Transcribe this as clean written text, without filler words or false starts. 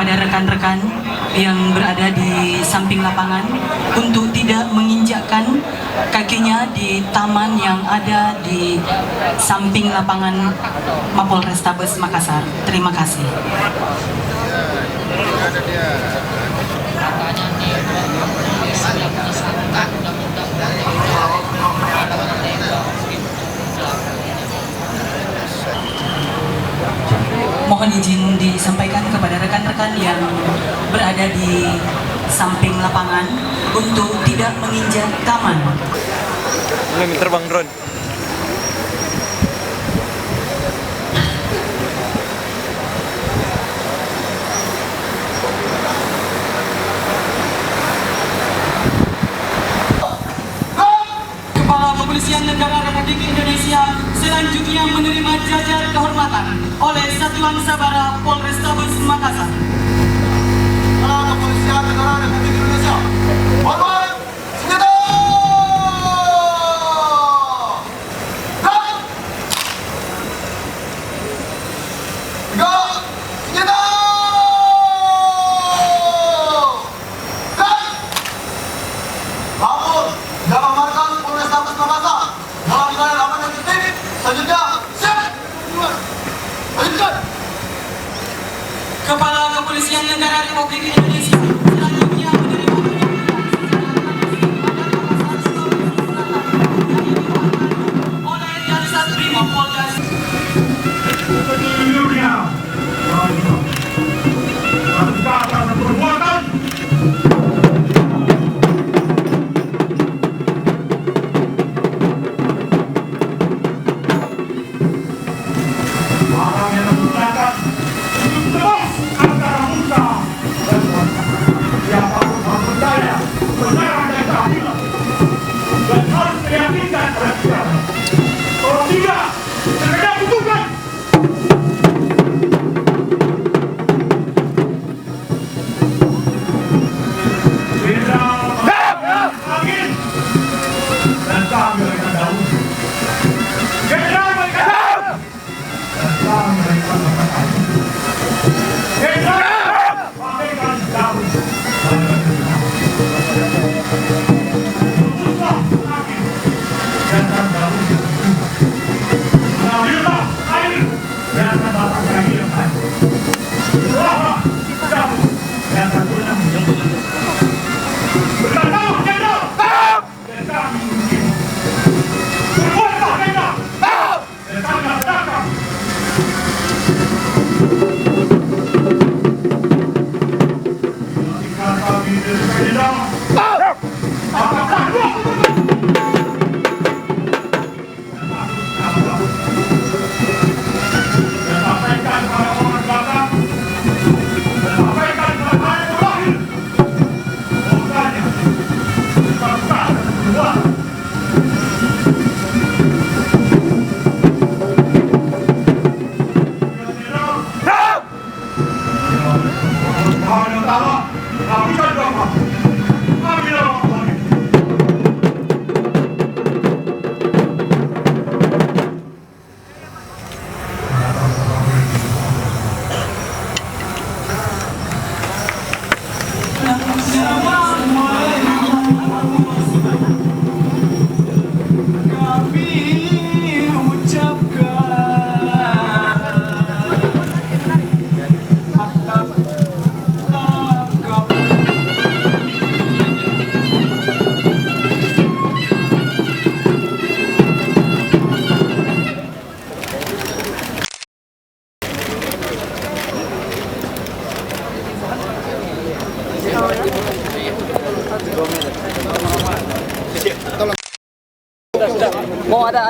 kepada rekan-rekan yang berada di samping lapangan untuk tidak menginjakkan kakinya di taman yang ada di samping lapangan Mapolrestabes Makassar. Terima kasih. Mohon izin disampaikan kepada rekan-rekan yang berada di samping lapangan untuk tidak menginjak taman. Belum terbang drone. Kepala Kepolisian Negara Republik Indonesia selanjutnya menerima jajar kehormatan oleh Satuan Sabara Polrestabes Makassar. Kepala Kepolisian Negara Republik Indonesia, hormat senjata! Gerak! Tegak! Senjata! Gerak! Bangun! Jaga markas Polrestabes Makassar dalam wilayah aman dan tertib. Selanjutnya, siap! Lanjutkan! Kepala Kepolisian Negara Republik Indonesia selanjutnya menerima oleh Jansat Brimob Polda. Mau ada